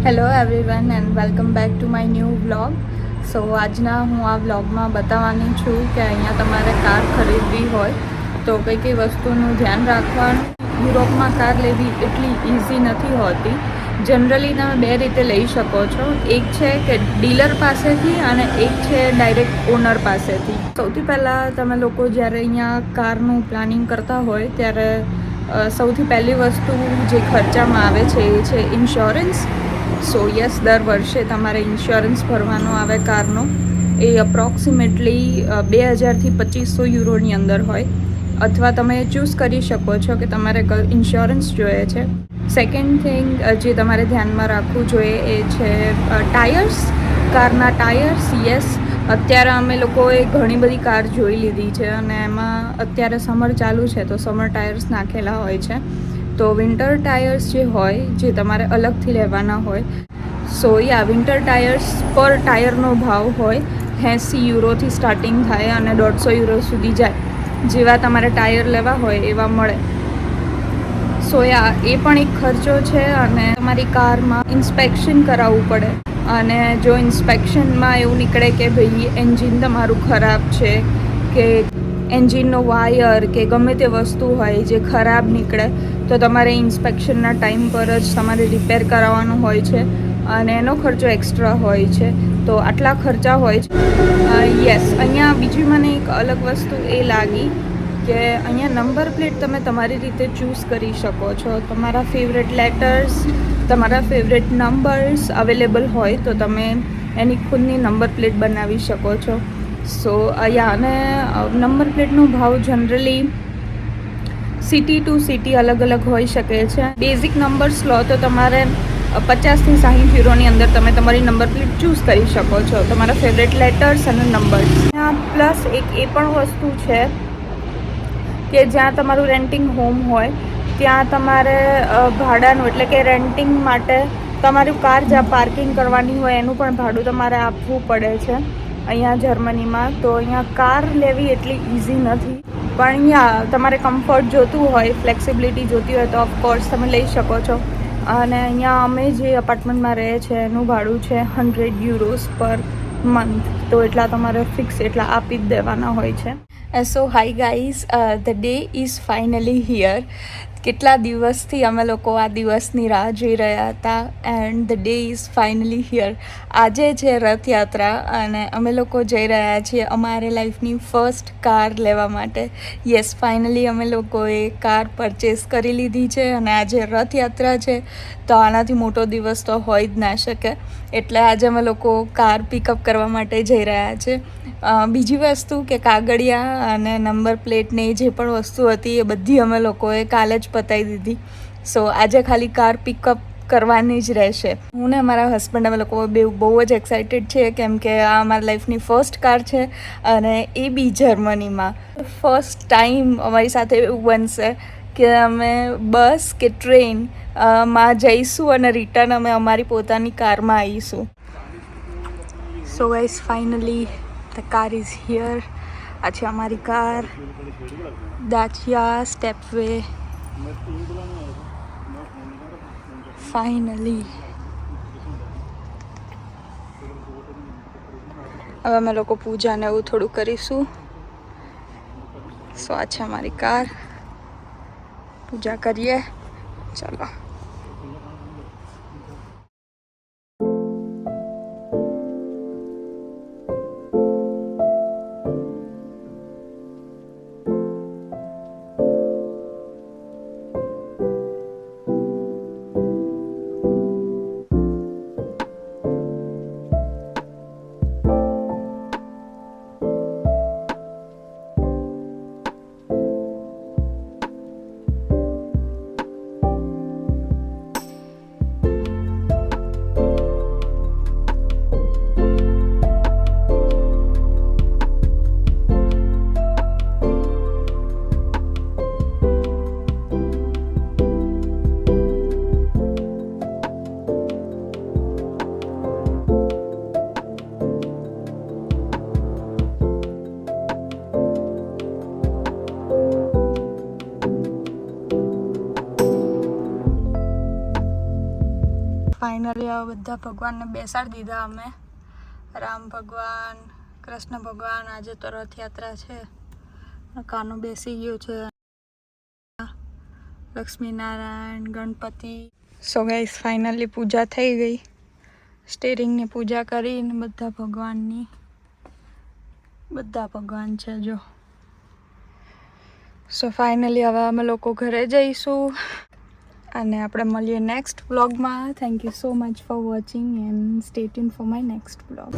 Hello everyone and welcome back to my new vlog. So આજના હું આ વ્લોગમાં બતાવવાની છું કે અહીંયા તમારે કાર ખરીદવી હોય તો કઈ કઈ વસ્તુનું ધ્યાન રાખવાનું. યુરોપમાં કાર લેવી એટલી ઇઝી નથી હોતી. જનરલી તમે બે રીતે લઈ શકો છો. એક છે કે ડીલર પાસેથી અને એક છે ડાયરેક્ટ ઓનર પાસેથી. સૌથી પહેલાં તમે લોકો જ્યારે અહીંયા કારનું પ્લાનિંગ કરતા હોય ત્યારે સૌથી પહેલી વસ્તુ જે ખર્ચામાં આવે છે એ છે ઇન્સ્યોરન્સ. સો યસ, દર વર્ષે તમારે ઇન્સ્યોરન્સ ભરવાનો આવે કારનો. એ અપ્રોક્સિમેટલી 2000થી 2500 યુરોની અંદર હોય. અથવા તમે ચૂઝ કરી શકો છો કે તમારે ઇન્સ્યોરન્સ જોઈએ છે. સેકન્ડ થિંગ જે તમારે ધ્યાનમાં રાખવું જોઈએ એ છે ટાયર્સ. કારના ટાયર્સ. યસ, અત્યારે અમે લોકોએ ઘણી બધી કાર જોઈ લીધી છે અને એમાં અત્યારે સમર ચાલુ છે તો સમર ટાયર્સ નાખેલા હોય છે. તો વિન્ટર ટાયર્સ જે હોય જે તમારે અલગથી લેવાના હોય. સો વિન્ટર ટાયર્સ પર ટાયરનો ભાવ હોય 80 યુરોથી સ્ટાર્ટિંગ થાય અને 150 યુરો સુધી જાય. જેવા તમારે ટાયર લેવા હોય એવા મળે. સો એ પણ એક ખર્ચો છે. અને તમારી કારમાં ઇન્સ્પેક્શન કરાવવું પડે. અને જો ઇન્સ્પેક્શનમાં એવું નીકળે કે ભાઈ એન્જિન તમારું ખરાબ છે કે એન્જિનનો વાયર કે ગમે તે વસ્તુ હોય જે ખરાબ નીકળે તો તમારે ઇન્સ્પેક્શનના ટાઈમ પર જ તમારે રિપેર કરાવવાનું હોય છે અને એનો ખર્ચો એક્સ્ટ્રા હોય છે. તો આટલા ખર્ચા હોય છે. યસ, અહીંયા બીજી મને એક અલગ વસ્તુ એ લાગી કે અહીંયા નંબર પ્લેટ તમે તમારી રીતે ચૂઝ કરી શકો છો. તમારા ફેવરેટ લેટર્સ, તમારા ફેવરેટ નંબર્સ અવેલેબલ હોય તો તમે એની ખુદની નંબર પ્લેટ બનાવી શકો છો. સો અને નંબર પ્લેટનો ભાવ જનરલી સિટી ટુ સિટી અલગ અલગ હોઈ શકે છે. બેઝિક નંબર્સ લો તો તમારે 50થી 60 યુરોની અંદર તમે તમારી નંબર પ્લેટ ચૂઝ કરી શકો છો. તમારા ફેવરેટ લેટર્સ અને નંબર્સ. પ્લસ એક એ પણ વસ્તુ છે કે જ્યાં તમારું રેન્ટિંગ હોમ હોય ત્યાં તમારે ભાડાનું એટલે કે રેન્ટિંગ માટે તમારું કાર જ્યાં પાર્કિંગ કરવાની હોય એનું પણ ભાડું તમારે આપવું પડે છે અહીંયા જર્મનીમાં. તો અહીંયા કાર લેવી એટલી ઇઝી નથી. પણ અહીંયા તમારે કમ્ફર્ટ જોતું હોય, ફ્લેક્સિબિલિટી જોતી હોય તો ઓફકોર્સ તમે લઈ શકો છો. અને અહીંયા અમે જે અપાર્ટમેન્ટમાં રહે છે એનું ભાડું છે 100 યુરોઝ પર મંથ. તો એટલા તમારે ફિક્સ એટલા આપી જ દેવાના હોય છે. So hi guys, the day is finally here. કેટલા દિવસથી અમે લોકો આ દિવસની રાહ જોઈ રહ્યા હતા and the day is finally here. આજે છે રથયાત્રા અને અમે લોકો જઈ રહ્યા છીએ અમારે લાઈફની ફર્સ્ટ કાર લેવા માટે. યસ, ફાઇનલી અમે લોકોએ કાર પરચેસ કરી લીધી છે અને આજે રથયાત્રા છે તો આનાથી મોટો દિવસ તો હોય જ ના શકે. એટલે આજે અમે લોકો કાર પિકઅપ કરવા માટે જઈ રહ્યા છે. બીજી વસ્તુ કે કાગળિયા અને નંબર પ્લેટની જે પણ વસ્તુ હતી એ બધી અમે લોકોએ કાલે જ પતાવી દીધી. સો આજે ખાલી કાર પિકઅપ કરવાની જ રહેશે. હું ને મારા હસબન્ડ અમે લોકો બહુ જ એક્સાઇટેડ છે કેમ કે આ અમારી લાઈફની ફર્સ્ટ કાર છે અને એ બી જર્મનીમાં. ફર્સ્ટ ટાઈમ અમારી સાથે એવું બનશે કે અમે બસ કે ટ્રેન માં જઈશું અને રિટર્ન અમે અમારી પોતાની કારમાં આવીશું. સો guys, finally the car is here. આ છે અમારી કાર, દાચિયા સ્ટેપવે. ફાઇનલી હવે અમે લોકો પૂજાને એવું થોડું કરીશું. સો આ છે અમારી કાર, પૂજા કરીએ. ચલો. બધા ભગવાનને બેસાડી દીધા અમે. રામ ભગવાન, કૃષ્ણ ભગવાન. આજે તો રથયાત્રા છે. કાનો બેસી ગયો છે. Laxminarayan, Ganpati. So guys finally પૂજા થઈ ગઈ. સ્ટેરિંગની પૂજા કરીને બધા ભગવાન છે જો. સો ફાઇનલી હવે અમે લોકો ઘરે જઈશું અને આપણે મળીએ નેક્સ્ટ વ્લોગમાં. Thank you so much for watching and stay tune for my next vlog.